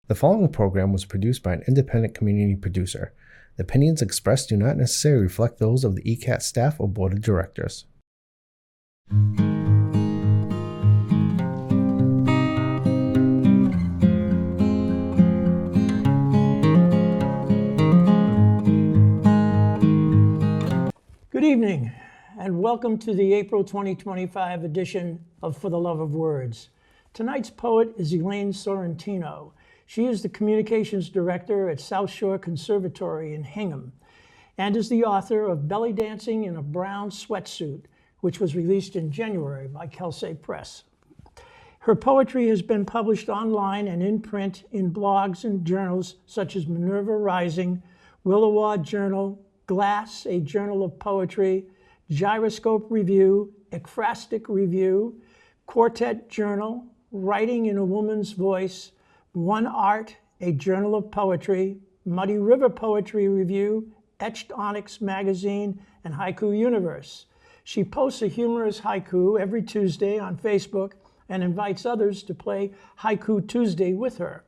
The following program was produced by an independent community producer. The opinions expressed do not necessarily reflect those of the ECAT staff or board of directors. Good evening, and welcome to the April 2025 edition of For the Love of Words. Tonight's poet is Elaine Sorrentino. She is the communications director at South Shore Conservatory in Hingham and is the author of Belly Dancing in a Brown Sweatsuit, which was released in January by Kelsey Press. Her poetry has been published online and in print in blogs and journals such as Minerva Rising, Willoward Journal, Glass, a Journal of Poetry, Gyroscope Review, Ekphrastic Review, Quartet Journal, Writing in a Woman's Voice, One Art, a Journal of Poetry, Muddy River Poetry Review, Etched Onyx Magazine, and Haiku Universe. She posts a humorous haiku every Tuesday on Facebook and invites others to play Haiku Tuesday with her.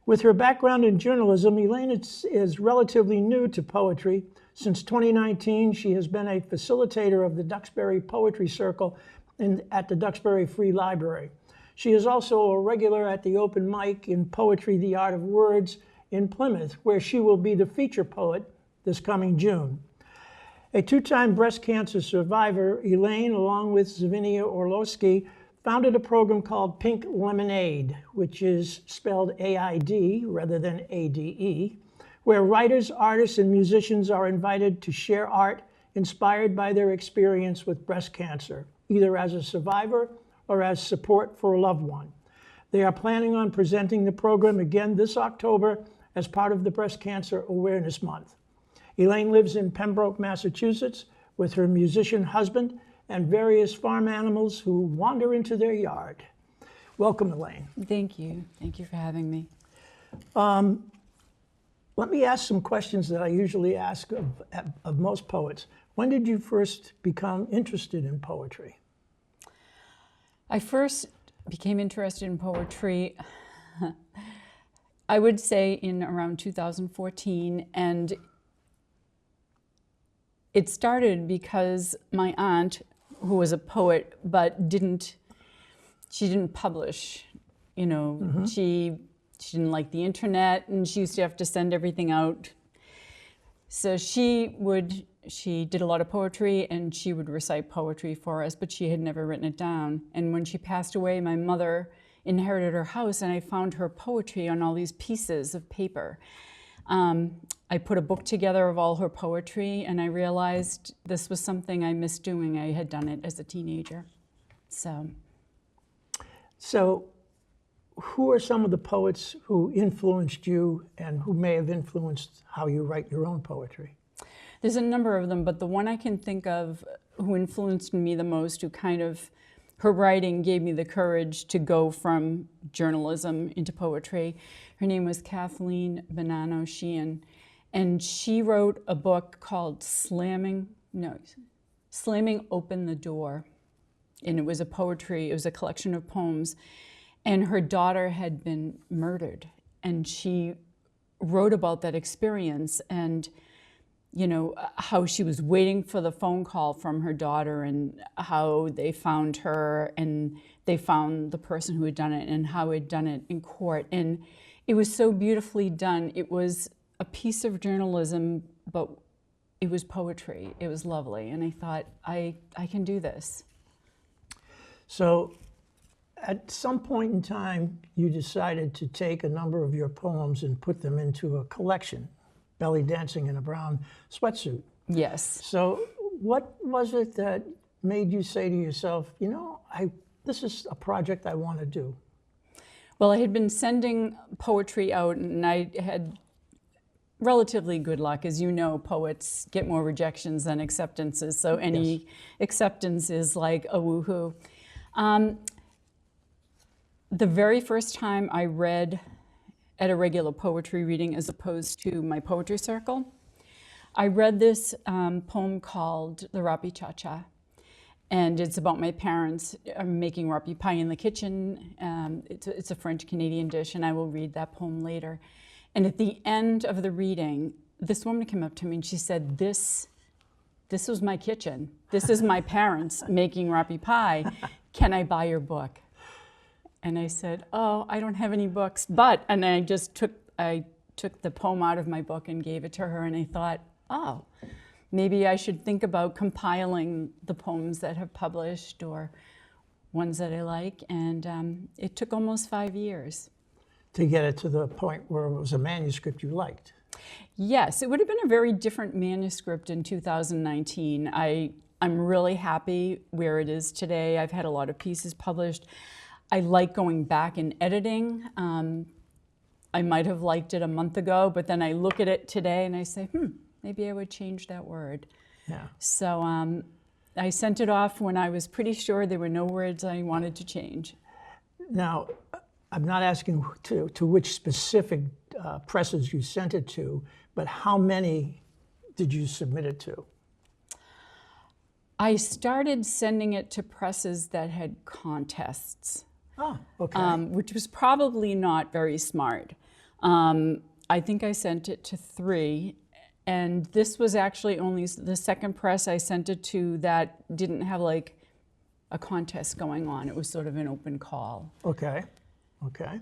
With her background in journalism, Elaine is relatively new to poetry. Since 2019, she has been a facilitator of the Duxbury Poetry Circle at the Duxbury Free Library. She is also a regular at the open mic in Poetry, the Art of Words in Plymouth, where she will be the feature poet this coming June. A two-time breast cancer survivor, Elaine, along with Zavinia Orlowski, founded a program called Pink Lemonade, which is spelled A-I-D rather than A-D-E, where writers, artists, and musicians are invited to share art inspired by their experience with breast cancer, either as a survivor or as support for a loved one. They are planning on presenting the program again this October as part of the Breast Cancer Awareness Month. Elaine lives in Pembroke, Massachusetts, with her musician husband and various farm animals who wander into their yard. Welcome, Elaine. Thank you. Thank you for having me. Let me ask some questions that I usually ask of most poets. When did you first become interested in poetry? I first became interested in poetry, I would say in around 2014, and it started because my aunt, who was a poet but didn't publish, you know, she didn't like the internet, and she used to have to send everything out. So she did a lot of poetry, and she would recite poetry for us, but she had never written it down. And when she passed away, my mother inherited her house, and I found her poetry on all these pieces of paper. I put a book together of all her poetry, and I realized this was something I missed doing. I had done it as a teenager. So who are some of the poets who influenced you and who may have influenced how you write your own poetry? There's a number of them, but the one I can think of who influenced me the most, her writing gave me the courage to go from journalism into poetry. Her name was Kathleen Bonanno Sheehan, and she wrote a book called Slamming Open the Door. And it was a collection of poems. And her daughter had been murdered, and she wrote about that experience and, you know, how she was waiting for the phone call from her daughter, and how they found her, and they found the person who had done it, and how had done it in court. And it was so beautifully done. It was a piece of journalism, but it was poetry. It was lovely. And I thought, I can do this. So at some point in time, you decided to take a number of your poems and put them into a collection, Belly Dancing in a Brown Sweatsuit. Yes. So what was it that made you say to yourself, you know, this is a project I want to do? Well, I had been sending poetry out, and I had relatively good luck. As you know, poets get more rejections than acceptances, so any acceptance is like a woohoo. The very first time I read at a regular poetry reading as opposed to my poetry circle, I read this poem called The Rapi Cha Cha. And it's about my parents making rapi pie in the kitchen. It's a French-Canadian dish, and I will read that poem later. And at the end of the reading, this woman came up to me and she said, this was my kitchen. This is my parents making rapi pie. Can I buy your book? And I said, oh, I don't have any books. And I just took the poem out of my book and gave it to her, and I thought, oh, maybe I should think about compiling the poems that have published or ones that I like. And it took almost 5 years. To get it to the point where it was a manuscript you liked. Yes, it would have been a very different manuscript in 2019. I'm really happy where it is today. I've had a lot of pieces published. I like going back and editing. I might have liked it a month ago, but then I look at it today and I say, maybe I would change that word. Yeah. So I sent it off when I was pretty sure there were no words I wanted to change. Now, I'm not asking to which specific presses you sent it to, but how many did you submit it to? I started sending it to presses that had contests. Oh, okay. Which was probably not very smart. I think I sent it to 3, and this was actually only the second press I sent it to that didn't have like a contest going on. It was sort of an open call. Okay, okay.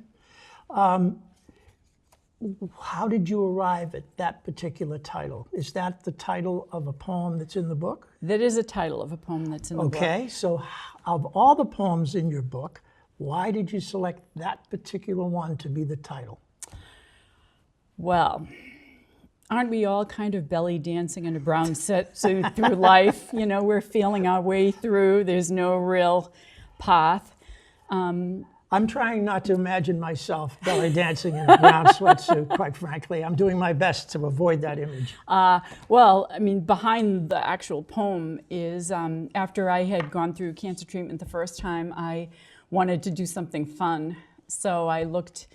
How did you arrive at that particular title? Is that the title of a poem that's in the book? That is a title of a poem that's in the book. Okay, so of all the poems in your book, why did you select that particular one to be the title? Well, aren't we all kind of belly dancing in a brown suit through life? You know, we're feeling our way through. There's no real path. I'm trying not to imagine myself belly dancing in a brown sweatsuit, quite frankly. I'm doing my best to avoid that image. Well, I mean, behind the actual poem is after I had gone through cancer treatment the first time, I wanted to do something fun. So I looked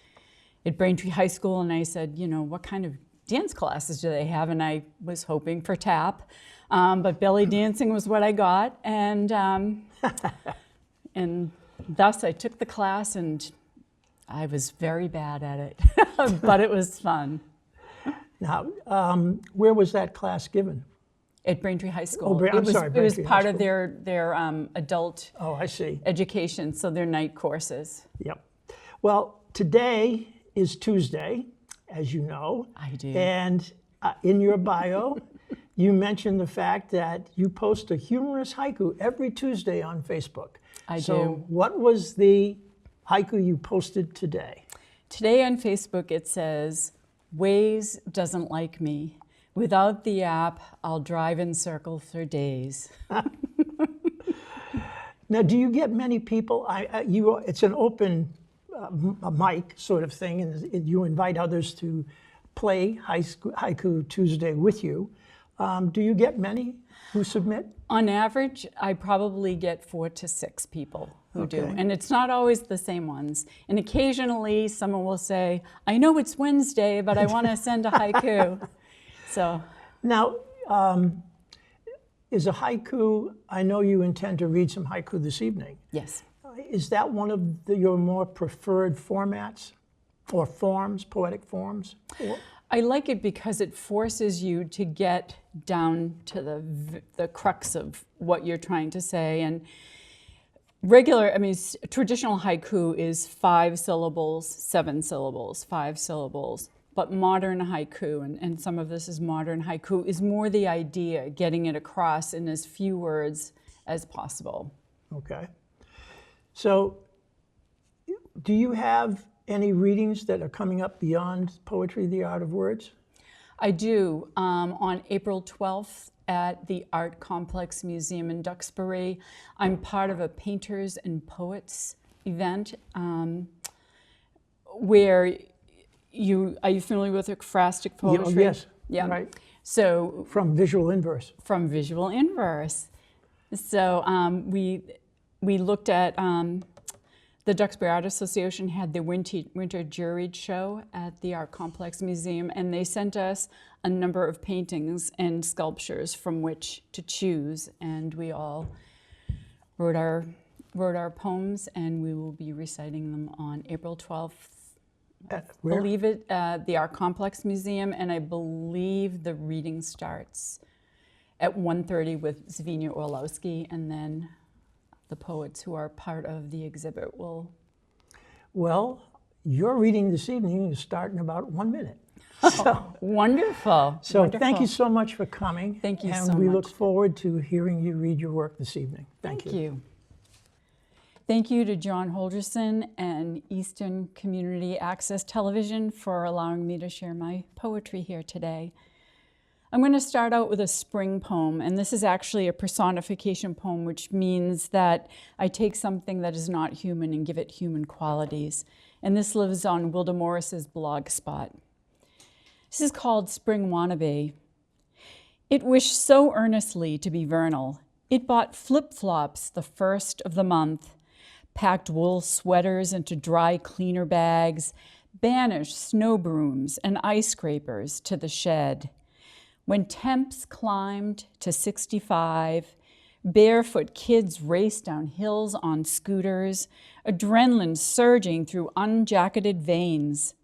at Braintree High School and I said, you know, what kind of dance classes do they have? And I was hoping for tap, but belly dancing was what I got. And thus I took the class and I was very bad at it, but it was fun. Now, where was that class given? At Braintree High School. Oh, I'm sorry, it was Braintree part High of their adult Oh, I see. education, so their night courses. Yep. Well, today is Tuesday, as you know. I do. And in your bio, you mentioned the fact that you post a humorous haiku every Tuesday on Facebook. I So do. what was the haiku you posted today? Today on Facebook it says, Waze doesn't like me. Without the app, I'll drive in circles for days. Now, do you get many people? It's an open mic sort of thing, and you invite others to play Haiku Tuesday with you. Do you get many who submit? On average, I probably get 4 to 6 people who do. Okay. And it's not always the same ones. And occasionally someone will say, I know it's Wednesday, but I want to send a haiku. So Now, is a haiku, I know you intend to read some haiku this evening. yes. Is that one of your more preferred formats or forms, poetic forms? I like it because it forces you to get down to the crux of what you're trying to say. And traditional haiku is 5 syllables, 7 syllables, 5 syllables. But modern haiku, and some of this is modern haiku, is more the idea, getting it across in as few words as possible. Okay. So, do you have any readings that are coming up beyond Poetry, the Art of Words? I do. On April 12th at the Art Complex Museum in Duxbury, I'm part of a Painters and Poets event where are you familiar with ekphrastic poetry? Yes. Yeah. Right. So From visual inverse. from visual inverse. So we looked at the Duxbury Art Association had their winter juried show at the Art Complex Museum, and they sent us a number of paintings and sculptures from which to choose, and we all wrote our poems, and we will be reciting them on April 12th. Where? Believe it, the Art Complex Museum, and I believe the reading starts at 1:30 with Zvinia Orlowski, and then the poets who are part of the exhibit will. Well, your reading this evening is starting in about 1 minute. So, wonderful. So Wonderful. thank you so much for coming. Thank you and so we much. look forward to hearing you read your work this evening. Thank you. Thank you to John Holgerson and Easton Community Access Television for allowing me to share my poetry here today. I'm going to start out with a spring poem, and this is actually a personification poem, which means that I take something that is not human and give it human qualities. And this lives on Wilda Morris's blog spot. This is called Spring Wannabe. It wished so earnestly to be vernal. It bought flip-flops the first of the month, packed wool sweaters into dry cleaner bags, banished snow brooms and ice scrapers to the shed. When temps climbed to 65, barefoot kids raced down hills on scooters, adrenaline surging through unjacketed veins.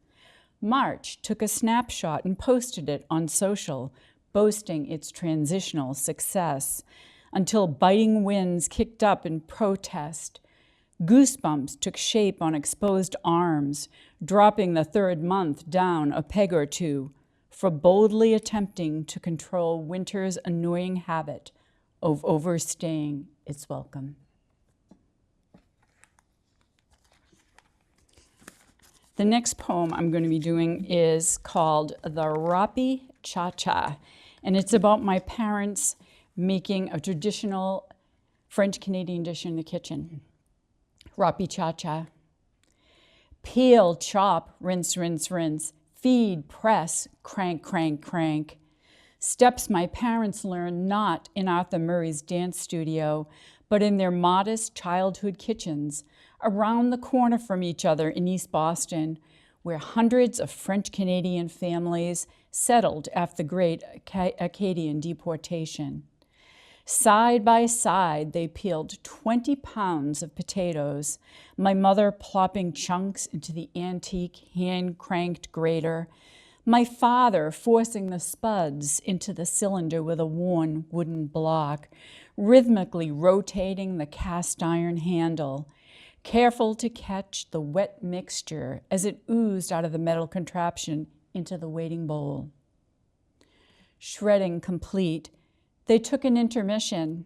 March took a snapshot and posted it on social, boasting its transitional success, until biting winds kicked up in protest. Goosebumps took shape on exposed arms, dropping the third month down a peg or two for boldly attempting to control winter's annoying habit of overstaying its welcome. The next poem I'm going to be doing is called The Rapi Cha-Cha, and it's about my parents making a traditional French-Canadian dish in the kitchen. Rapi Cha-Cha. Peel, chop, rinse, rinse, rinse. Feed, press, crank, crank, crank. Steps my parents learned not in Arthur Murray's dance studio, but in their modest childhood kitchens around the corner from each other in East Boston, where hundreds of French-Canadian families settled after the Great Acadian deportation. Side by side, they peeled 20 pounds of potatoes, my mother plopping chunks into the antique hand-cranked grater, my father forcing the spuds into the cylinder with a worn wooden block, rhythmically rotating the cast iron handle, careful to catch the wet mixture as it oozed out of the metal contraption into the waiting bowl. Shredding complete, they took an intermission,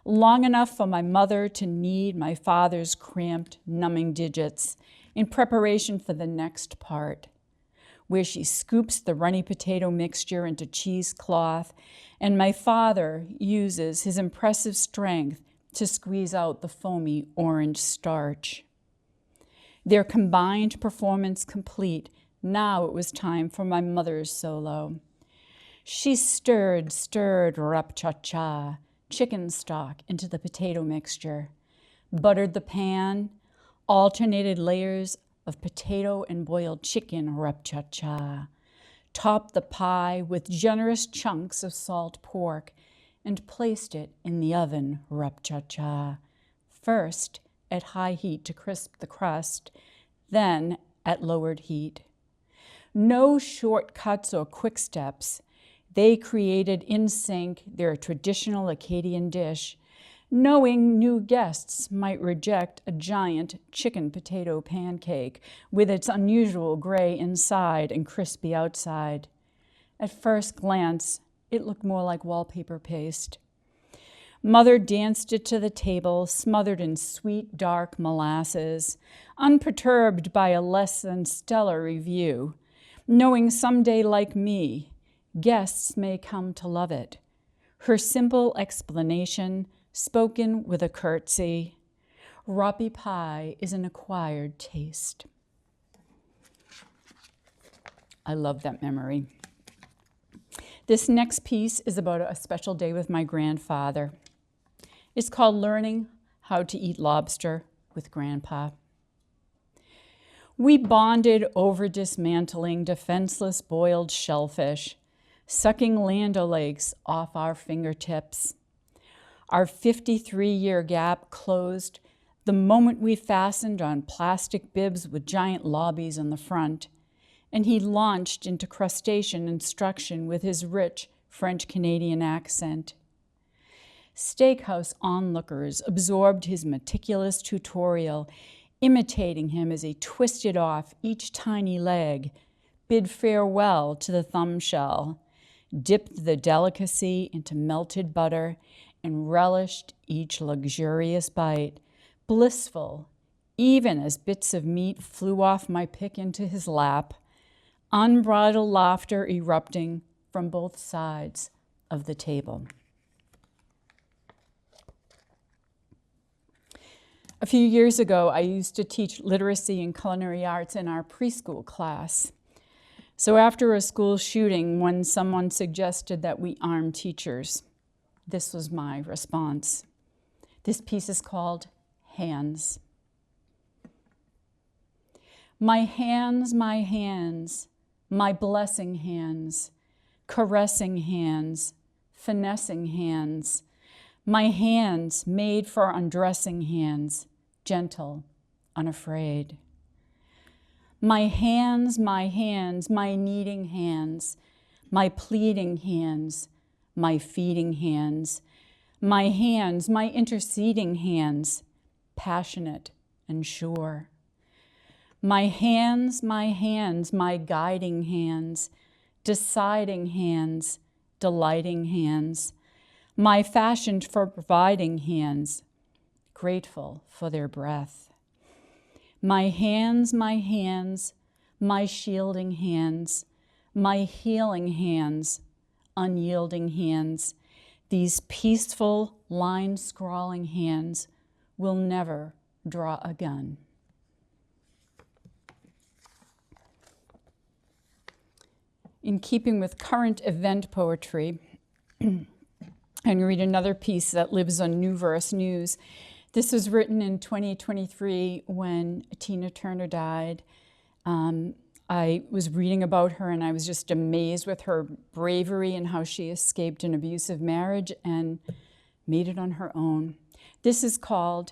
long enough for my mother to knead my father's cramped, numbing digits in preparation for the next part, where she scoops the runny potato mixture into cheesecloth, and my father uses his impressive strength to squeeze out the foamy orange starch. Their combined performance complete, now it was time for my mother's solo. She stirred rap-cha-cha, chicken stock into the potato mixture, buttered the pan, alternated layers of potato and boiled chicken rap-cha-cha, topped the pie with generous chunks of salt pork, and placed it in the oven rap-cha-cha, first at high heat to crisp the crust, then at lowered heat. No shortcuts or quick steps. They created in sync their traditional Acadian dish, knowing new guests might reject a giant chicken potato pancake with its unusual gray inside and crispy outside. At first glance, it looked more like wallpaper paste. Mother danced it to the table, smothered in sweet, dark molasses, unperturbed by a less than stellar review, knowing someday, like me, guests may come to love it. Her simple explanation, spoken with a curtsy, Rapi pie is an acquired taste. I love that memory. This next piece is about a special day with my grandfather. It's called Learning How to Eat Lobster with Grandpa. We bonded over dismantling defenseless boiled shellfish, sucking Land O'Lakes off our fingertips. Our 53-year gap closed the moment we fastened on plastic bibs with giant lobbies on the front, and he launched into crustacean instruction with his rich French-Canadian accent. Steakhouse onlookers absorbed his meticulous tutorial, imitating him as he twisted off each tiny leg, bid farewell to the thumb shell, dipped the delicacy into melted butter, and relished each luxurious bite, blissful, even as bits of meat flew off my pick into his lap, unbridled laughter erupting from both sides of the table. A few years ago, I used to teach literacy and culinary arts in our preschool class. So after a school shooting, when someone suggested that we arm teachers, this was my response. This piece is called Hands. My hands, my blessing hands, caressing hands, finessing hands, my hands made for undressing hands, gentle, unafraid. My hands, my kneading hands, my pleading hands, my feeding hands, my interceding hands, passionate and sure. My hands, my guiding hands, deciding hands, delighting hands, my fashioned for providing hands, grateful for their breath. My hands, my shielding hands, my healing hands, unyielding hands, these peaceful, line-scrawling hands will never draw a gun. In keeping with current event poetry, and read another piece that lives on New Verse News. This was written in 2023 when Tina Turner died. I was reading about her and I was just amazed with her bravery and how she escaped an abusive marriage and made it on her own. This is called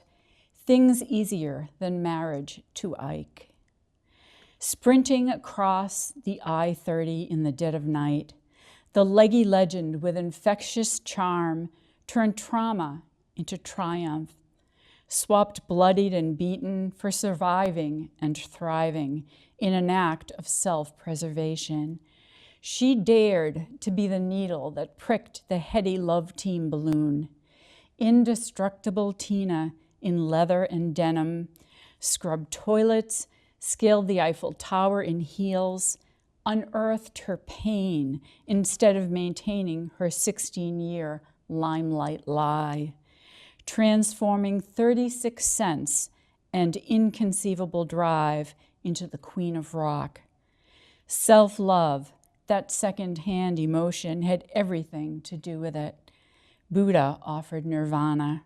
Things Easier Than Marriage to Ike. Sprinting across the I-30 in the dead of night, the leggy legend with infectious charm turned trauma into triumph, swapped bloodied and beaten for surviving and thriving in an act of self-preservation. She dared to be the needle that pricked the heady love team balloon. Indestructible Tina in leather and denim, scrubbed toilets, scaled the Eiffel Tower in heels, unearthed her pain instead of maintaining her 16-year limelight lie, transforming 36 cents and inconceivable drive into the queen of rock. Self-love, that second-hand emotion, had everything to do with it. Buddha offered nirvana.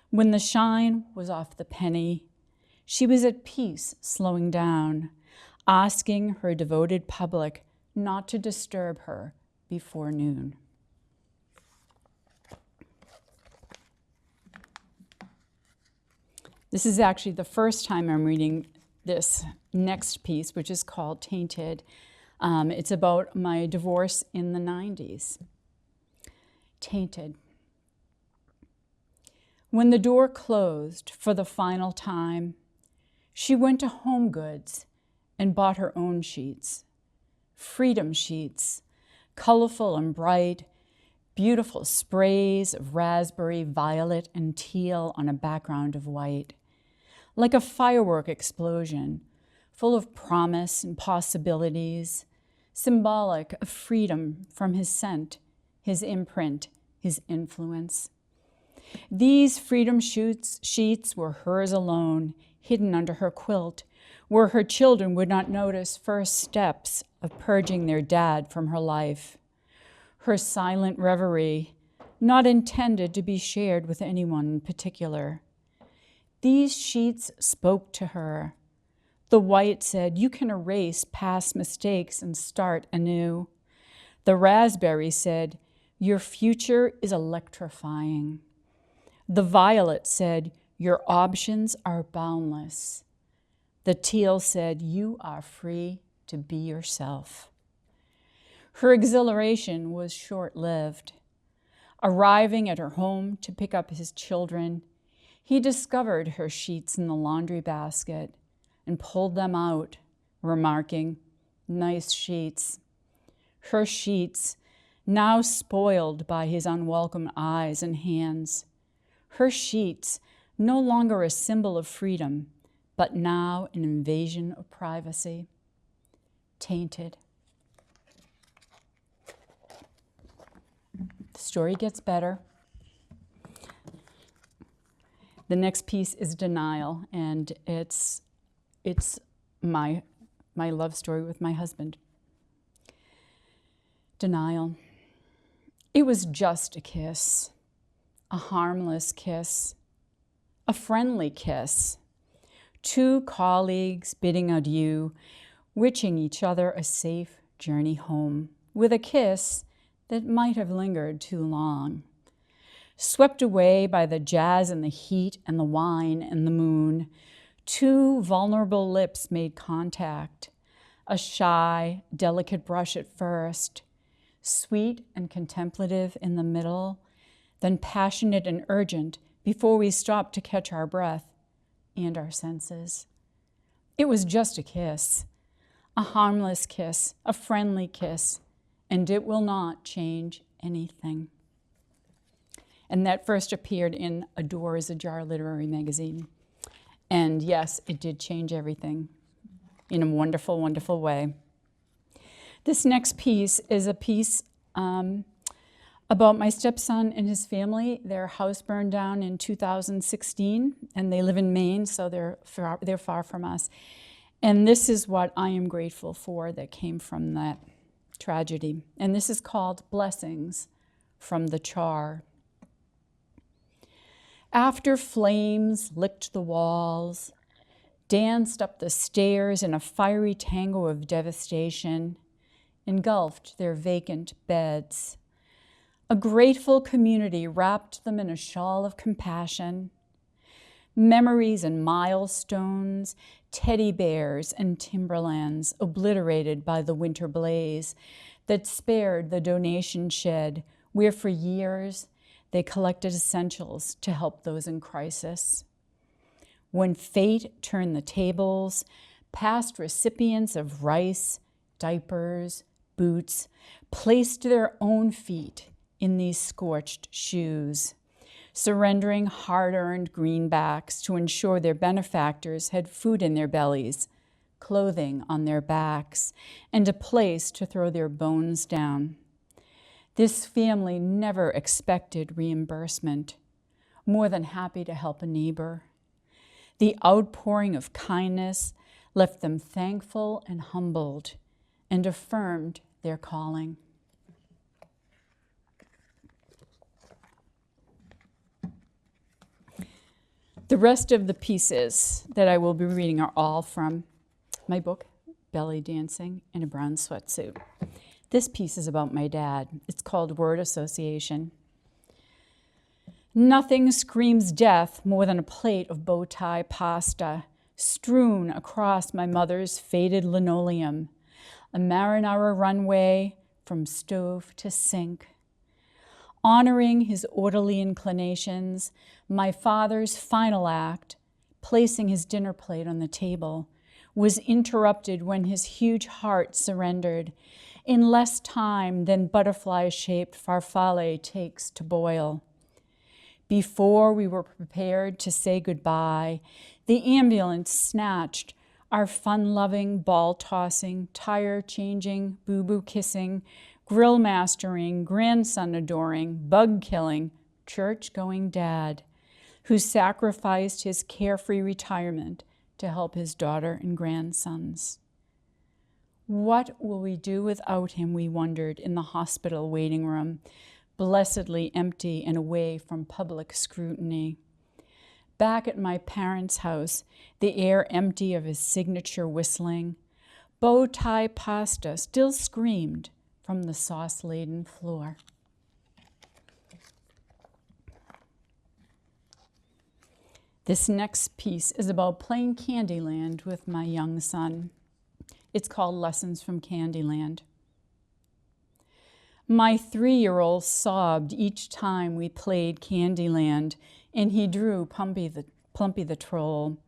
When the shine was off the penny, she was at peace, slowing down, asking her devoted public not to disturb her before noon. This is actually the first time I'm reading this next piece, which is called Tainted. It's about my divorce in the 90s. Tainted. When the door closed for the final time, she went to Home Goods and bought her own sheets. Freedom sheets, colorful and bright, beautiful sprays of raspberry, violet, and teal on a background of white. Like a firework explosion, full of promise and possibilities, symbolic of freedom from his scent, his imprint, his influence. These freedom sheets were hers alone, hidden under her quilt, where her children would not notice first steps of purging their dad from her life. Her silent reverie, not intended to be shared with anyone in particular. These sheets spoke to her. The white said, "You can erase past mistakes and start anew." The raspberry said, "Your future is electrifying." The violet said, "Your options are boundless." The teal said, "You are free to be yourself." Her exhilaration was short-lived. Arriving at her home to pick up his children, he discovered her sheets in the laundry basket and pulled them out, remarking, "Nice sheets." Her sheets, now spoiled by his unwelcome eyes and hands. Her sheets, no longer a symbol of freedom, but now an invasion of privacy. Tainted. The story gets better. The next piece is denial, and it's my love story with my husband. Denial. It was just a kiss, a harmless kiss, a friendly kiss. Two colleagues bidding adieu, wishing each other a safe journey home, with a kiss that might have lingered too long. Swept away by the jazz and the heat and the wine and the moon, two vulnerable lips made contact, a shy, delicate brush at first, sweet and contemplative in the middle, then passionate and urgent before we stopped to catch our breath and our senses. It was just a kiss, a harmless kiss, a friendly kiss, and it will not change anything. And that first appeared in A Door is Ajar literary magazine. And yes, it did change everything in a wonderful, wonderful way. This next piece is a piece about my stepson and his family. Their house burned down in 2016, and they live in Maine, so they're far from us. And this is what I am grateful for that came from that tragedy. And this is called Blessings from the Char. After flames licked the walls, danced up the stairs in a fiery tango of devastation, engulfed their vacant beds, a grateful community wrapped them in a shawl of compassion. Memories and milestones, teddy bears and timberlands obliterated by the winter blaze that spared the donation shed where for years they collected essentials to help those in crisis. When fate turned the tables, past recipients of rice, diapers, boots placed their own feet in these scorched shoes, surrendering hard-earned greenbacks to ensure their benefactors had food in their bellies, clothing on their backs, and a place to throw their bones down. This family never expected reimbursement, more than happy to help a neighbor. The outpouring of kindness left them thankful and humbled and affirmed their calling. The rest of the pieces that I will be reading are all from my book, Belly Dancing in a Brown Sweatsuit. This piece is about my dad. It's called Word Association. Nothing screams death more than a plate of bow tie pasta strewn across my mother's faded linoleum, a marinara runway from stove to sink. Honoring his orderly inclinations, my father's final act, placing his dinner plate on the table, was interrupted when his huge heart surrendered in less time than butterfly-shaped farfalle takes to boil. Before we were prepared to say goodbye, the ambulance snatched our fun-loving, ball-tossing, tire-changing, boo-boo kissing, grill mastering, grandson adoring, bug killing, church-going dad who sacrificed his carefree retirement to help his daughter and grandsons. What will we do without him, we wondered in the hospital waiting room, blessedly empty and away from public scrutiny. Back at my parents' house, the air empty of his signature whistling, bow tie pasta still screamed from the sauce-laden floor. This next piece is about playing Candyland with my young son. It's called Lessons from Candyland. My 3-year-old sobbed each time we played Candyland, and he drew Plumpy the Troll.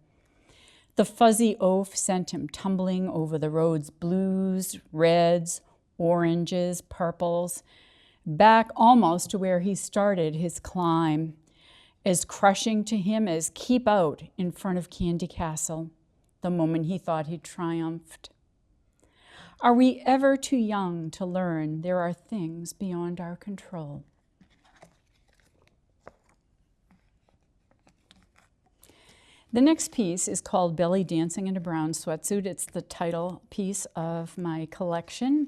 The fuzzy oaf sent him tumbling over the road's blues, reds, oranges, purples, back almost to where he started his climb, as crushing to him as Keep Out in front of Candy Castle, the moment he thought he'd triumphed. Are we ever too young to learn there are things beyond our control? The next piece is called Belly Dancing in a Brown Sweatsuit. It's the title piece of my collection.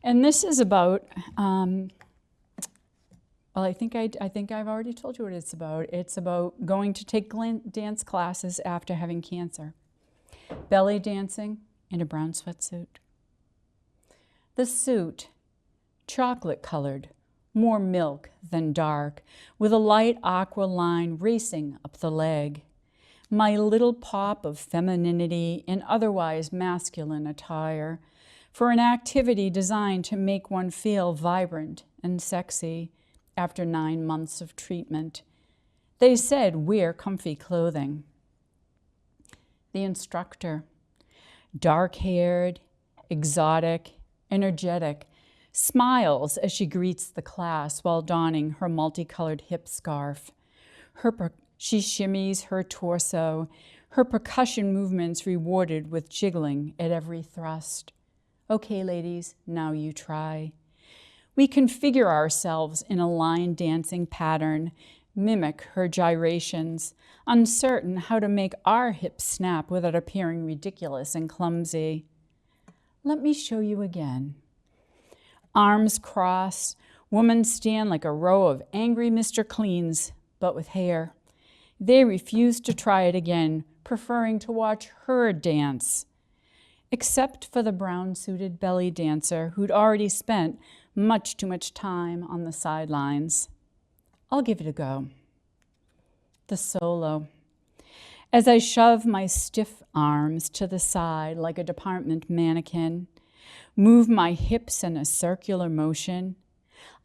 And this is about, well, I think I've already told you what it's about. It's about going to take dance classes after having cancer. Belly dancing in a brown sweatsuit. The suit, chocolate colored, more milk than dark, with a light aqua line racing up the leg. My little pop of femininity in otherwise masculine attire for an activity designed to make one feel vibrant and sexy after 9 months of treatment. They said, wear comfy clothing. The instructor, dark-haired, exotic, energetic, smiles as she greets the class while donning her multicolored hip scarf. She shimmies her torso, her percussion movements rewarded with jiggling at every thrust. Okay, ladies, now you try. We configure ourselves in a line dancing pattern, mimic her gyrations, uncertain how to make our hips snap without appearing ridiculous and clumsy. Let me show you again. Arms crossed, women stand like a row of angry Mr. Cleans, but with hair. They refuse to try it again, preferring to watch her dance. Except for the brown-suited belly dancer who'd already spent much too much time on the sidelines. I'll give it a go. The solo. As I shove my stiff arms to the side like a department mannequin, move my hips in a circular motion,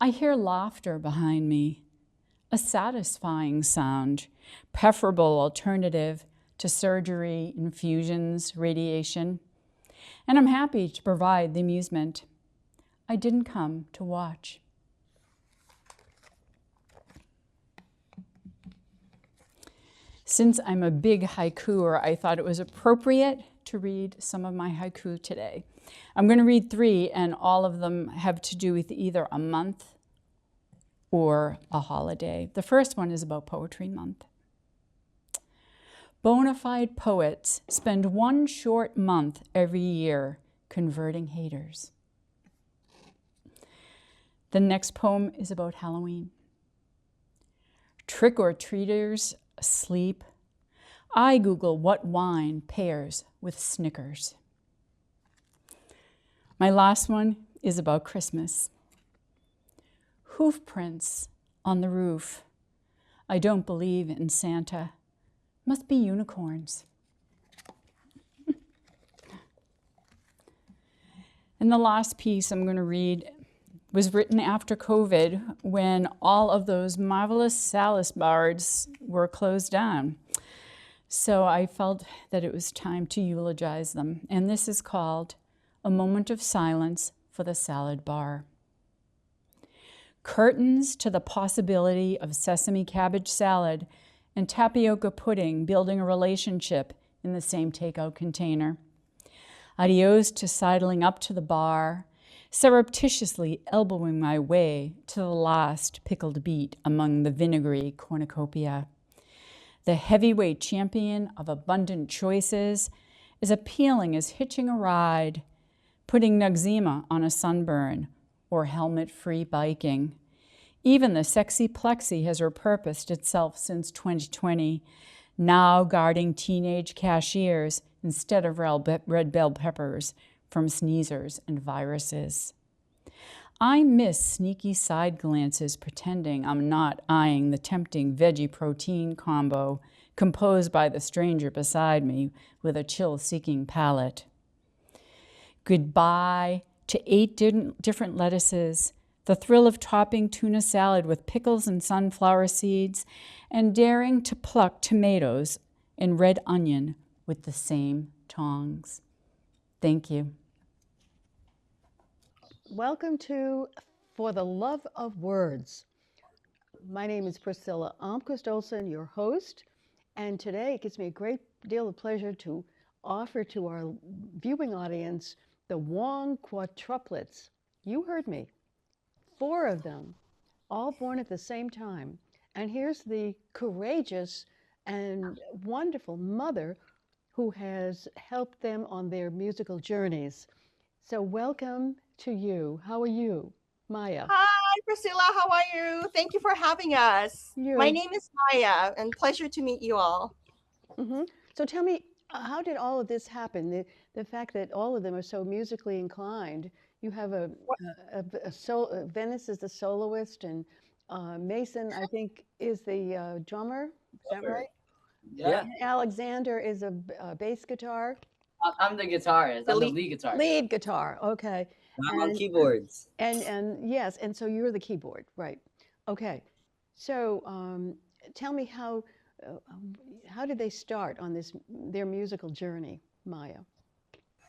I hear laughter behind me, a satisfying sound, preferable alternative to surgery, infusions, radiation, and I'm happy to provide the amusement. I didn't come to watch. Since I'm a big haikuer, I thought it was appropriate to read some of my haiku today. I'm going to read 3, and all of them have to do with either a month or a holiday. The first one is about Poetry Month. Bona fide poets spend one short month every year converting haters. The next poem is about Halloween. Trick-or-treaters asleep. I Google what wine pairs with Snickers. My last one is about Christmas. Hoof prints on the roof. I don't believe in Santa. Must be unicorns. And the last piece I'm going to read was written after COVID when all of those marvelous salad bars were closed down. So I felt that it was time to eulogize them. And this is called A Moment of Silence for the Salad Bar. Curtains to the possibility of sesame cabbage salad and tapioca pudding building a relationship in the same takeout container. Adios to sidling up to the bar, surreptitiously elbowing my way to the last pickled beet among the vinegary cornucopia. The heavyweight champion of abundant choices, as appealing as hitching a ride, putting Noxzema on a sunburn, or helmet-free biking. Even the sexy plexi has repurposed itself since 2020, now guarding teenage cashiers instead of red bell peppers from sneezers and viruses. I miss sneaky side glances pretending I'm not eyeing the tempting veggie protein combo composed by the stranger beside me with a chill-seeking palate. Goodbye to 8 different lettuces, the thrill of topping tuna salad with pickles and sunflower seeds, and daring to pluck tomatoes and red onion with the same tongs. Thank you. Welcome to For the Love of Words. My name is Priscilla Almquist Olsen, your host, and today it gives me a great deal of pleasure to offer to our viewing audience the Wong Quadruplets. You heard me. 4 of them, all born at the same time. And here's the courageous and wonderful mother who has helped them on their musical journeys. So welcome to you. How are you, Maya? Hi, Priscilla. How are you? Thank you for having us. My name is Maya, and pleasure to meet you all. So tell me, how did all of this happen? The fact that all of them are so musically inclined. You have Venice is the soloist, and Mason, I think, is the drummer. Is that right? Yeah. And Alexander is a bass guitar. I'm the guitarist. I'm the lead guitarist. Lead guitar. Okay. I'm on keyboards. And yes, and so you're the keyboard, right? Okay. So tell me how did they start on their musical journey, Maya?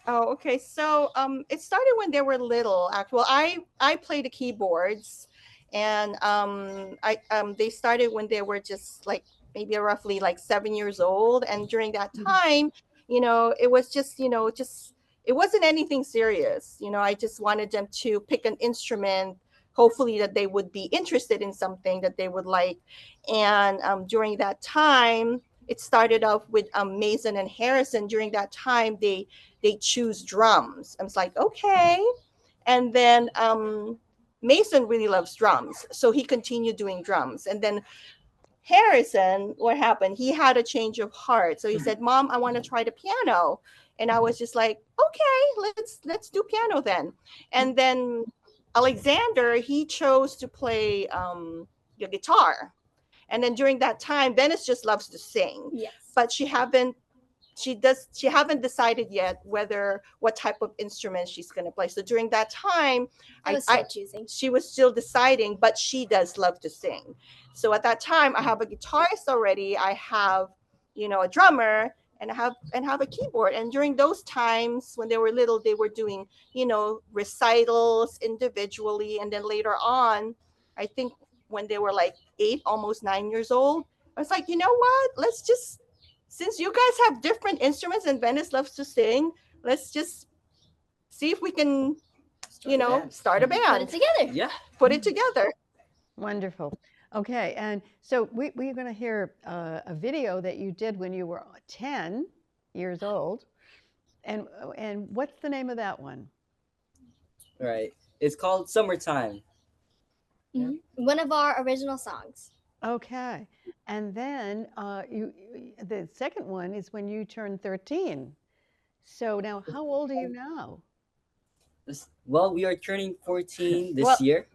Oh, okay. So it started when they were little. Well, I play the keyboards, and they started when they were just like maybe roughly like 7 years old. And during that time, it was just it wasn't anything serious. I just wanted them to pick an instrument, hopefully that they would be interested in something that they would like. And during that time, it started off with Mason and Harrison. During that time, they choose drums. I was like, okay. And then Mason really loves drums, so he continued doing drums. And then Harrison, what happened? He had a change of heart, so he said, "Mom, I want to try the piano." And I was just like, "Okay, let's do piano then." And then Alexander, he chose to play the guitar. And then during that time, Venice just loves to sing. Yes. But she haven't decided yet what type of instrument she's going to play. So during that time, I was still choosing. She was still deciding, but she does love to sing. So at that time, I have a guitarist already. I have, a drummer, and I have a keyboard. And during those times when they were little, they were doing, recitals individually. And then later on, I think when they were like 8, almost 9 years old, I was like, you know what? Since you guys have different instruments and Venice loves to sing, let's just see if we can, start a band. Put it together. Yeah. Put it together. Wonderful. Okay, and so we're going to hear a video that you did when you were 10 years old. And what's the name of that one? Right. It's called Summertime. Mm-hmm. One of our original songs. Okay. And then the second one is when you turned 13. So now, how old are you now? Well, we are turning 14 this year.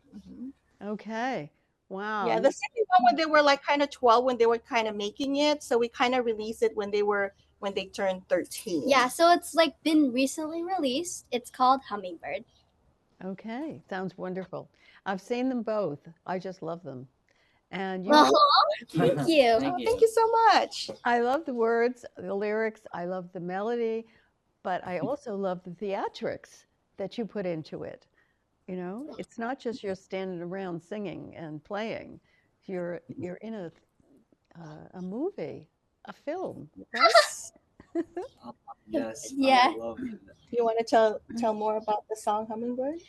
Okay. Wow. Yeah, the second one when they were like kind of 12, when they were kind of making it. So we kind of released it when they turned 13. Yeah, so it's like been recently released. It's called Hummingbird. Okay. Sounds wonderful. I've seen them both. I just love them. And you thank you. Thank you so much. I love the words, the lyrics, I love the melody, but I also love the theatrics that you put into it. It's not just you're standing around singing and playing. You're in a movie, a film, right? Yes. Yeah. I love it. You want to tell more about the song Hummingbird?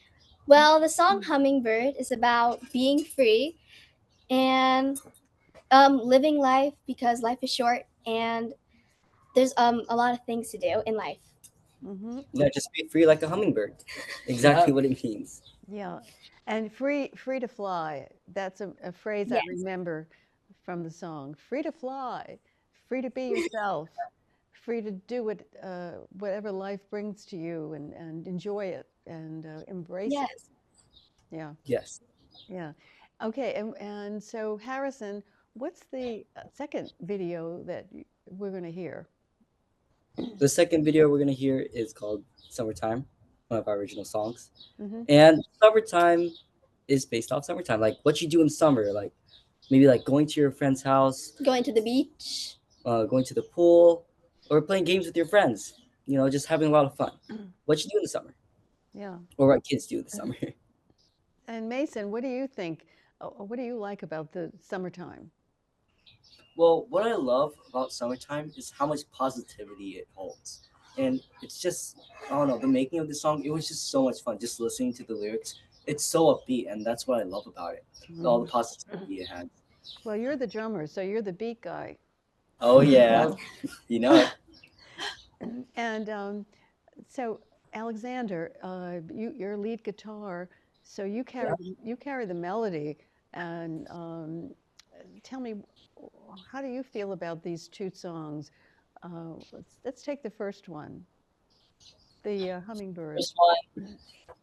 Well, the song Hummingbird is about being free and living life, because life is short and there's a lot of things to do in life. Mm-hmm. Yeah, just be free like a hummingbird. Exactly what it means. Yeah, and free to fly. That's a phrase I remember from the song. Free to fly, free to be yourself, free to do whatever life brings to you, and enjoy it and embrace it. Yeah. Yes. Yeah. Okay, and so Harrison, what's the second video that we're going to hear? The second video we're gonna hear is called "Summertime," one of our original songs. Mm-hmm. And "Summertime" is based off summertime, like what you do in summer, like maybe like going to your friend's house, Going to the beach. going to the pool, or playing games with your friends. You know, just having a lot of fun. What you do in the summer, Yeah. or what kids do in the summer. And Mason, what do you think? What do you like about the summertime? Well, what I love about summertime is how much positivity it holds. And it's just, I don't know, the making of the song, it was just so much fun just listening to the lyrics. It's so upbeat, and that's what I love about it. All the positivity it had. Well, you're the drummer, so you're the beat guy. Oh, yeah. You know it. And so, Alexander, you're lead guitar, so you carry the melody. And tell me, how do you feel about these two songs? Let's take the first one, the Hummingbird.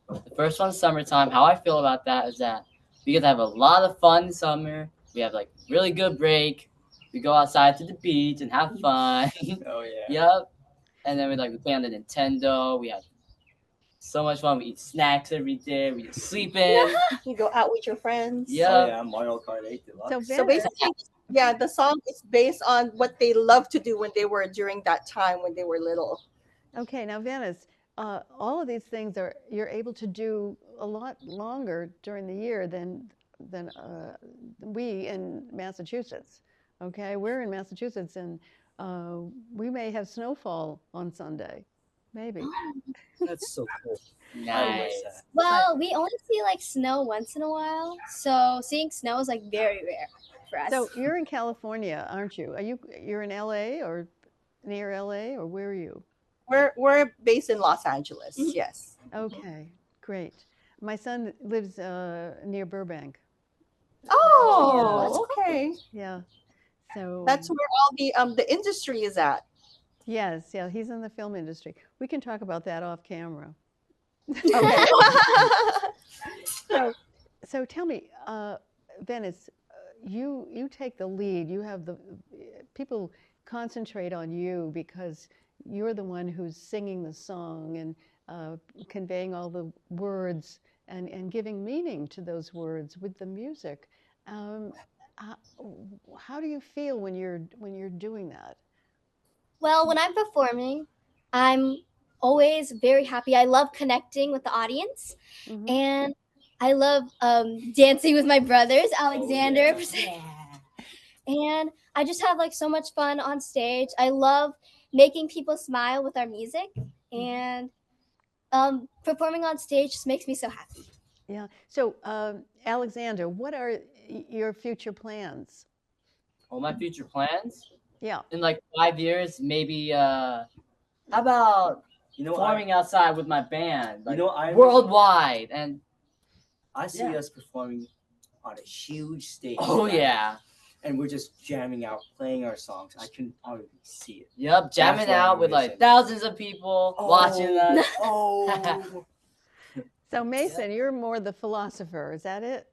The first one, "Summertime." How I feel about that is that we get to have a lot of fun in summer. We have like really good break. We go outside to the beach and have fun. Oh, yeah. Yep. And then we play on the Nintendo. We have so much fun. We eat snacks every day. We just sleep in. You go out with your friends. Yep. Oh, yeah, Mario Kart 8 Deluxe. So basically, yeah, the song is based on what they loved to do when they were during that time when they were little. Okay, now Venice, all of these things you're able to do a lot longer during the year than we in Massachusetts. Okay, we're in Massachusetts, and we may have snowfall on Sunday, maybe. That's so cool. Nice. Well, we only see like snow once in a while, so seeing snow is like very rare for us. So you're in California, aren't you? You're in LA or near LA, or where are you? We're based in Los Angeles. Yes. Okay, great. My son lives near Burbank. Oh, okay. Yeah. So That's where all the industry is at. yes, yeah, he's in the film industry. We can talk about that off camera. Okay. So tell me, Venice, you take the lead. You have the people concentrate on you because you're the one who's singing the song and conveying all the words and giving meaning to those words with the music. How do you feel when you're doing that? Well, when I'm performing, I'm always very happy. I love connecting with the audience, and I love dancing with my brothers, Alexander, and I just have like so much fun on stage. I love making people smile with our music, and performing on stage just makes me so happy. Yeah. So, Alexander, what are your future plans? Well, my future plans? Yeah. In like 5 years, maybe. How about performing outside with my band, like worldwide, and I see us performing on a huge stage. Oh yeah. And we're just jamming out, playing our songs. I can already see it. Yep, jamming out with like thousands of people watching us. Oh. So Mason, you're more the philosopher, is that it?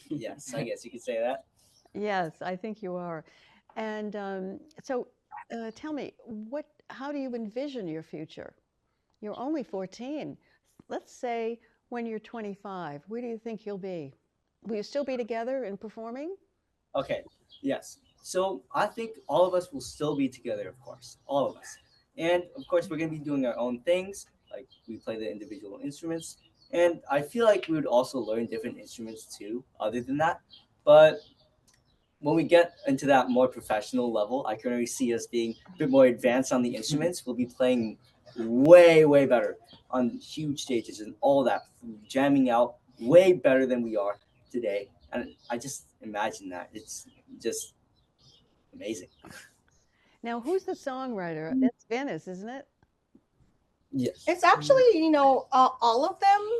Yes, I guess you could say that. Yes, I think you are. And so tell me, how do you envision your future? You're only 14. Let's say when you're 25, where do you think you'll be? Will you still be together and performing? Okay, yes. So I think all of us will still be together, of course, all of us. And of course, we're going to be doing our own things, like we play the individual instruments. And I feel like we would also learn different instruments too, other than that. But when we get into that more professional level, I can already see us being a bit more advanced on the instruments. We'll be playing way, way better on huge stages and all that, jamming out way better than we are today. And I just imagine that. It's just amazing. Now, who's the songwriter? That's Venice, isn't it? Yes. It's actually, all of them,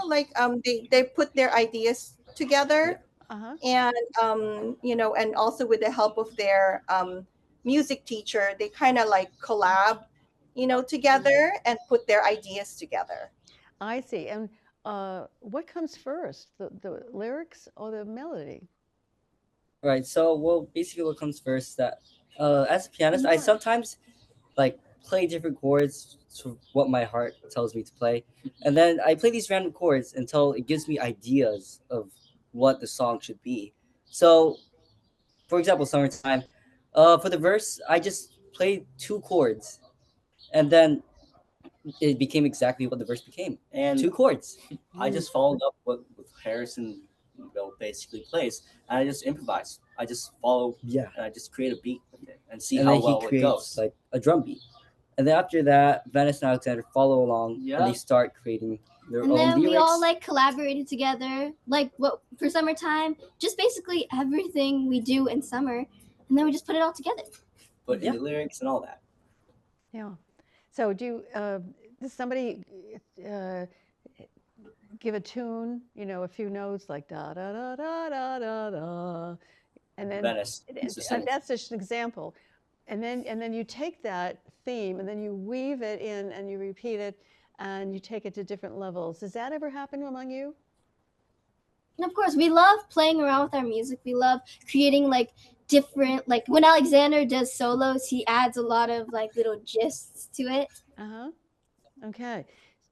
like they put their ideas together. And and also with the help of their music teacher, they kind of like collab, together and put their ideas together. I see. And what comes first, the lyrics or the melody? Right. So, well, basically, what comes first that as a pianist, I sometimes like play different chords to what my heart tells me to play, and then I play these random chords until it gives me ideas of what the song should be. So, for example, "Summertime," for the verse, I just played two chords, and then it became exactly what the verse became. And Two chords. I just followed up what with Harrison, basically plays, and I just improvise. I just follow, Yeah. and I just create a beat with it and see And how then he well it creates goes. like a drum beat. And then after that, Venice and Alexander follow along Yeah. and they start creating their And own then lyrics. we all like collaborated together, like what for summertime, just basically everything we do in summer, and then we just put it all together. Put in the lyrics and all that. Yeah. So does somebody give a tune, a few notes like da da da da da da da, and then Venice used to sing. that's just an example. And then you take that theme and then you weave it in and you repeat it and you take it to different levels. Does that ever happen among you? And of course, we love playing around with our music. We love creating like different, like when Alexander does solos, he adds a lot of like little gists to it. Okay.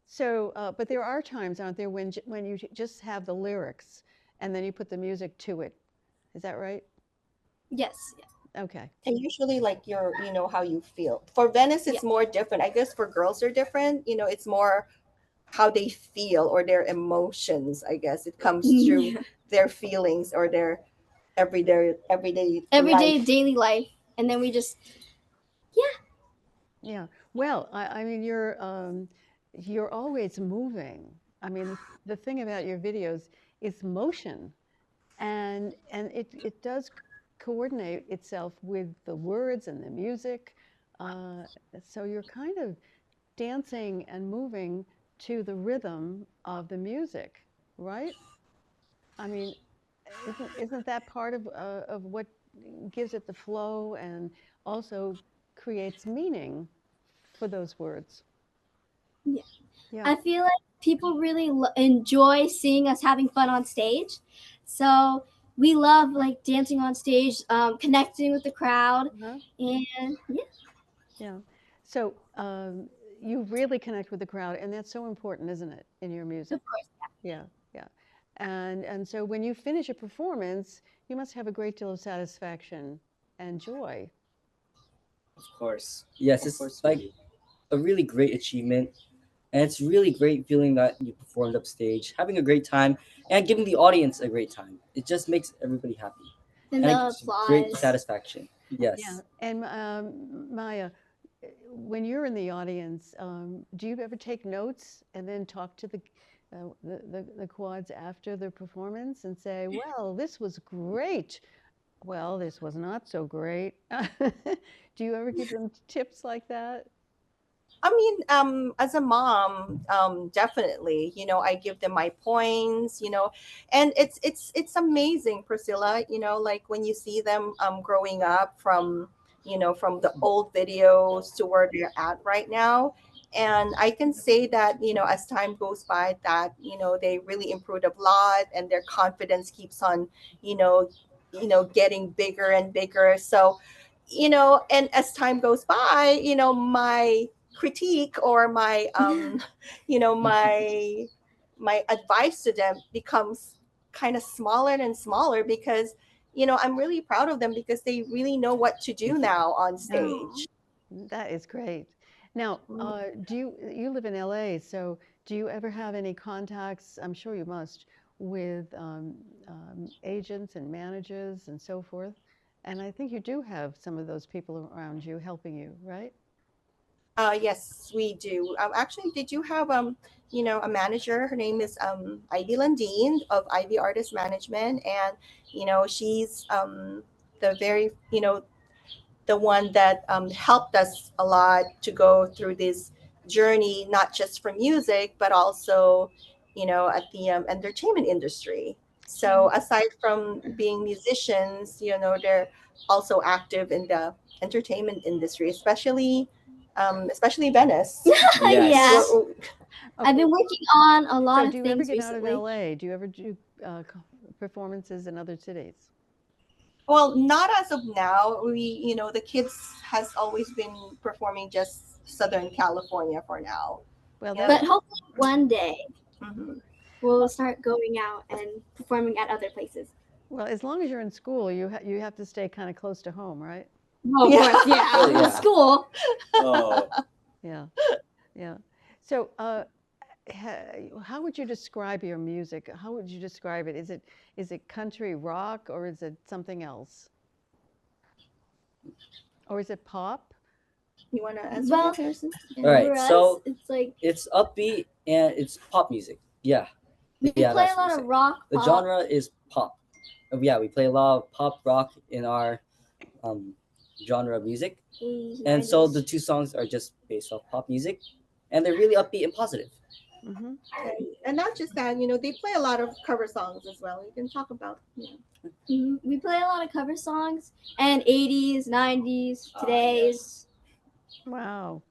So, but there are times, aren't there, when you just have the lyrics and then you put the music to it. Is that right? Yes. Okay. And usually like how you feel. For Venice, it's more different. I guess for girls are different. It's more how they feel or their emotions. I guess it comes through their feelings or their everyday life. daily life, and then we just Yeah. Well, I mean, you're always moving. I mean, the thing about your videos is motion, and it does coordinate itself with the words and the music. So you're kind of dancing and moving to the rhythm of the music, right? I mean, isn't that part of what gives it the flow and also creates meaning for those words? Yeah. I feel like people really enjoy seeing us having fun on stage. So we love like dancing on stage, connecting with the crowd, and yeah. So you really connect with the crowd, and that's so important, isn't it, in your music? Of course, yeah. And so when you finish a performance, you must have a great deal of satisfaction and joy. Of course. Yes, it's like a really great achievement. And it's really great feeling that you performed upstage, having a great time, and giving the audience a great time. It just makes everybody happy. And the applause. Great satisfaction. Yes. Yeah. And Maya, when you're in the audience, do you ever take notes and then talk to the quads after the performance and say, well, this was great. Well, this was not so great. Do you ever give them tips like that? I mean, as a mom, definitely, I give them my points, and it's amazing, Priscilla, like when you see them growing up from the old videos to where they're at right now. And I can say that, as time goes by that, they really improved a lot and their confidence keeps on, getting bigger and bigger. So, and as time goes by, my critique or my my advice to them becomes kind of smaller and smaller because I'm really proud of them because they really know what to do now on stage. That is great. Now, do you live in LA, so do you ever have any contacts, I'm sure you must, with agents and managers and so forth? And I think you do have some of those people around you helping you, right? Yes, we do. Actually, did you have a manager? Her name is Ivy Landine of Ivy Artist Management, and she's the very the one that helped us a lot to go through this journey, not just for music, but also at the entertainment industry. So aside from being musicians, they're also active in the entertainment industry, especially Venice. Yeah. I've been working on a lot So of do you things ever get recently. out of LA? Do you ever do performances in other cities? Well, not as of now. The kids has always been performing just Southern California for now. Well, Yeah. But hopefully one day Mhm. we'll start going out and performing at other places. well, as long as you're in school, you have to stay kind of close to home, right? Oh, of course, yeah. Oh, yeah. School. Oh, Yeah, yeah. So, how would you describe your music? How would you describe it? Is it country rock or is it something else? Or is it pop? You want to answer Well, that, Harrison? All right, For us, so it's like it's upbeat and it's pop music. Yeah, we yeah, play that's a what lot I'm of saying. rock. The pop, genre is pop. Yeah, we play a lot of pop rock in our genre of music. 80s, And so 90s. the two songs are just based off pop music, and they're really upbeat and positive. Mm-hmm. And not just that, they play a lot of cover songs as well. You can talk about. We play a lot of cover songs and 80s, 90s, today's. Wow.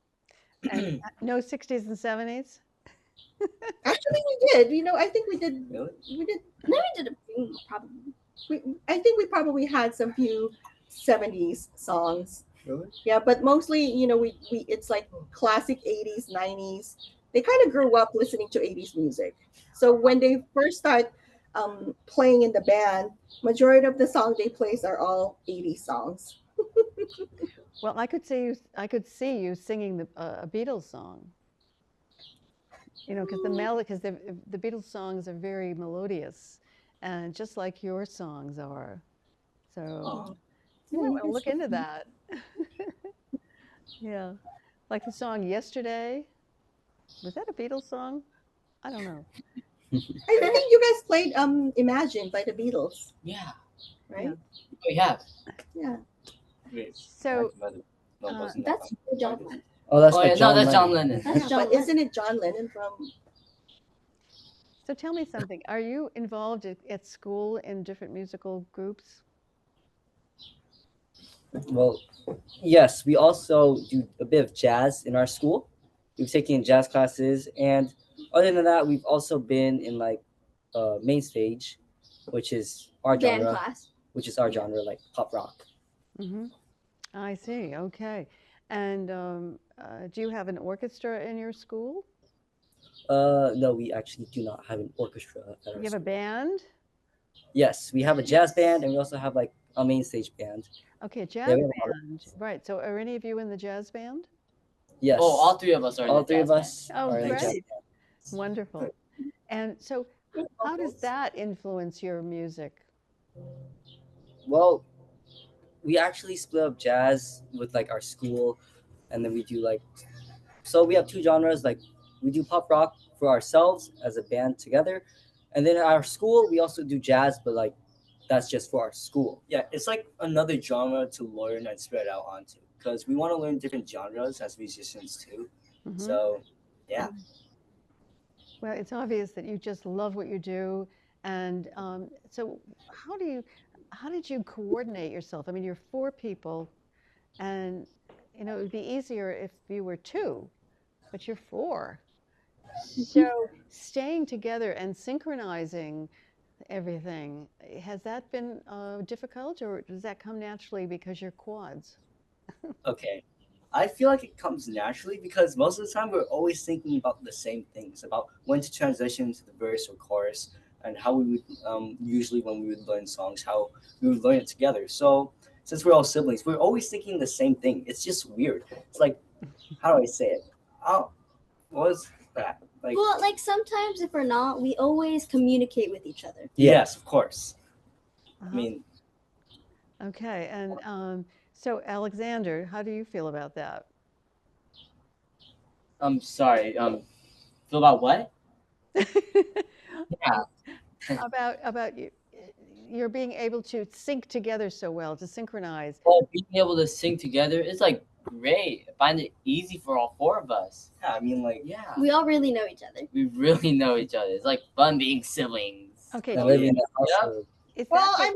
And no 60s and 70s? Actually, we did. I think we did. really? We did. No, we did a few, probably. I think we probably had some few 70s songs. Really? Yeah, but mostly, we it's like classic 80s, 90s. They kind of grew up listening to 80s music. So when they first start playing in the band, majority of the songs they play are all 80s songs. Well, I could see you singing a Beatles song. Because the Beatles songs are very melodious, and just like your songs are. So Oh. you might want to look into that. Yeah, like the song "Yesterday." Was that a Beatles song? I don't know. I think you guys played Imagine by the Beatles, Yeah, right? we have. Yeah. Wait, So, no, wasn't that That's John Lennon. Oh, that's Oh by yeah, John no, that's John Lennon. Lennon. That's Yeah, John but Lennon. isn't it John Lennon from? So tell me something. Are you involved at school in different musical groups? Well, yes, we also do a bit of jazz in our school. We've taken jazz classes, and other than that, we've also been in like main stage, which is our Band genre, class. which is our genre, like pop rock. Mm-hmm. I see. Okay. And do you have an orchestra in your school? No, we actually do not have an orchestra at our You have a school. band? Yes, we have a jazz band, and we also have like a main stage band. Okay, a Yeah, jazz we have a lot of band. Right. So are any of you in the jazz band? Yes. Oh, all three of us are. All in the three of jazz us Oh, are in the jazz great. band. Wonderful. And so how does that influence your music? Well, we actually split up jazz with like our school, and then we do like, so we have two genres. Like we do pop rock for ourselves as a band together, and then at our school we also do jazz, but like that's just for our school. Yeah, it's like another genre to learn and spread out onto because we want to learn different genres as musicians too. Mhm. So, yeah. Well, it's obvious that you just love what you do. And so how did you coordinate yourself? I mean, you're four people, and it would be easier if you were two, but you're four. So staying together and synchronizing everything, has that been difficult, or does that come naturally because you're quads? Okay. I feel like it comes naturally because most of the time we're always thinking about the same things about when to transition to the verse or chorus and how we would usually when we would learn songs how we would learn it together. So since we're all siblings, we're always thinking the same thing. It's just weird. It's like how do I say it? Oh, what was that? Like Well, like sometimes if we're not, we always communicate with each other. yes, of course. Uh-huh. I mean, Okay, and so Alexander, how do you feel about that? I'm sorry. Feel about what? Yeah. About you, you're being able to sync together so well, to synchronize. Well, being able to sing together is like great. I find it easy for all four of us. yeah, I mean like Yeah. We all really know each other. We really know each other. It's like fun being siblings. Okay, And Oh, living yeah. in a household. is Well, that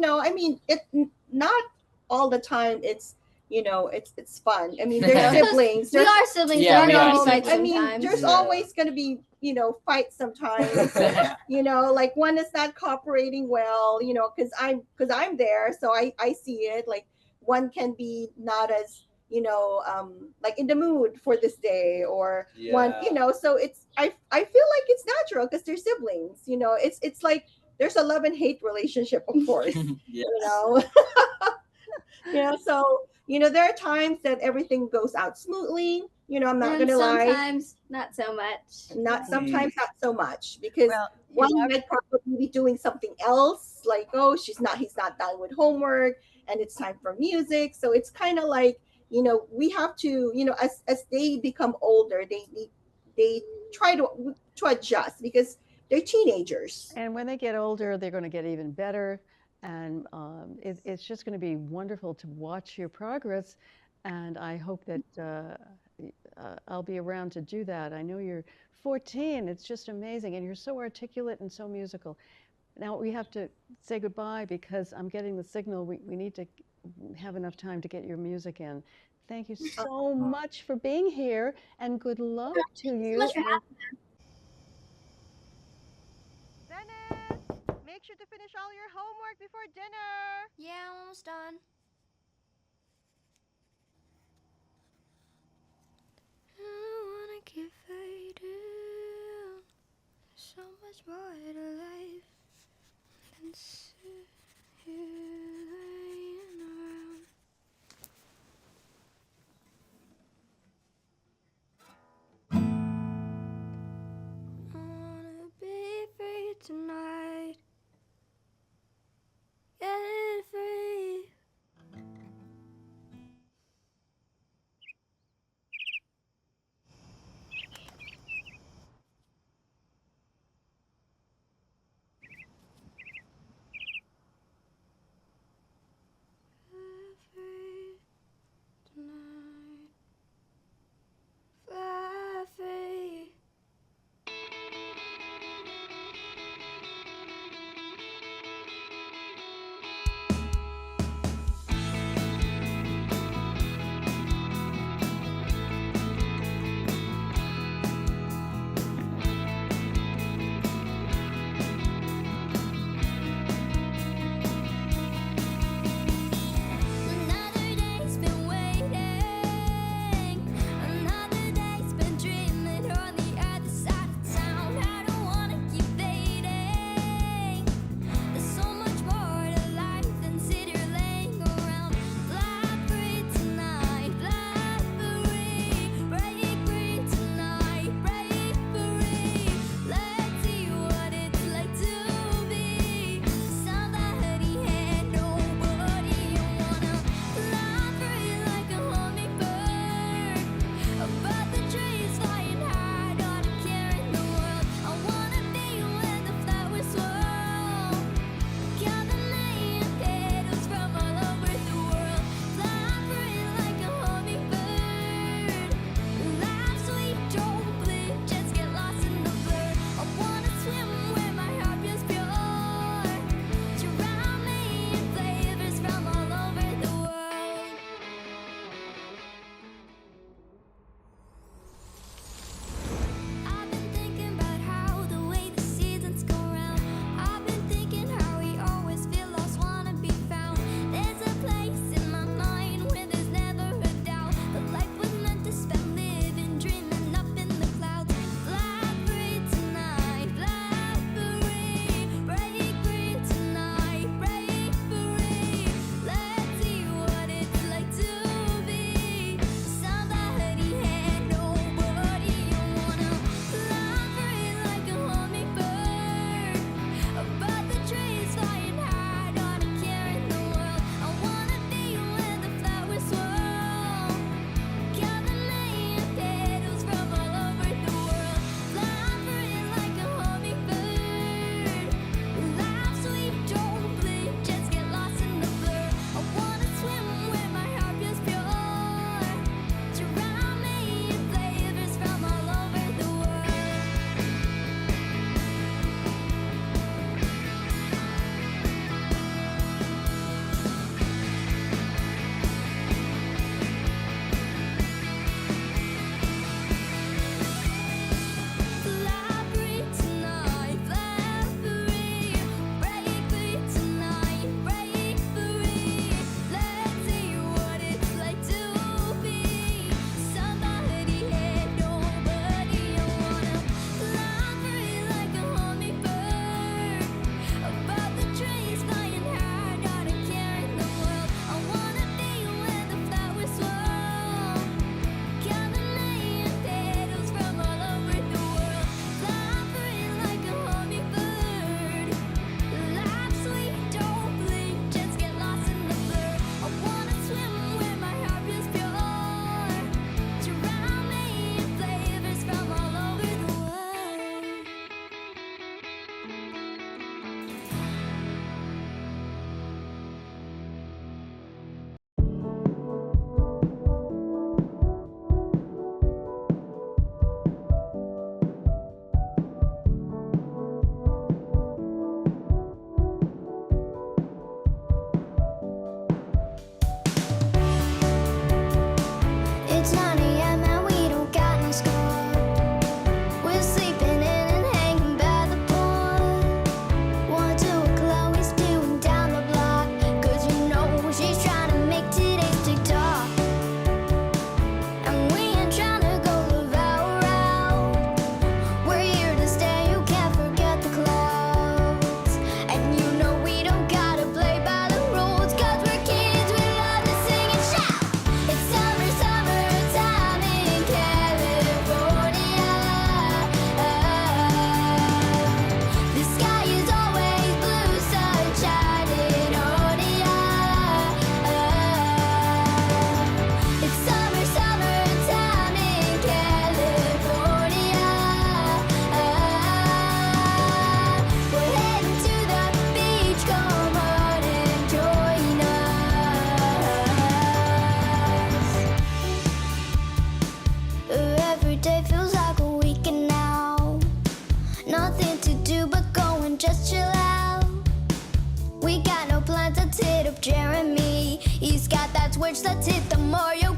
I mean, it not all the time. It's it's fun. I mean, they're siblings. We are siblings. Yeah, There we are are gonna be fights I mean, sometimes. there's always going to be, fights sometimes. Like one is not cooperating well, because I'm there, so I see it. Like one can be not as, like in the mood for this day, or one, so I feel like it's natural because they're siblings. It's like there's a love and hate relationship, of course. Yes. So there are times that everything goes out smoothly. I'm not And gonna lie. sometimes not so much. Sometimes not so much, because Well, one might probably be doing something else, like, oh, he's not done with homework, and it's time for music. So it's kind of like, we have to, as they become older, they try to adjust, because they're teenagers. And when they get older, they're going to get even better. And it's just going to be wonderful to watch your progress. And I hope that I'll be around to do that. I know you're 14. It's just amazing. And you're so articulate and so musical. Now we have to say goodbye because I'm getting the signal. We need to have enough time to get your music in. Thank you so much for being here, and good luck to you. much for having Dennis, make sure to finish all your homework before dinner. Yeah, I'm almost done. I don't wanna get faded. So much more to life than sit here laying around. I wanna be free tonight. Get free. chords, let's hit the more. You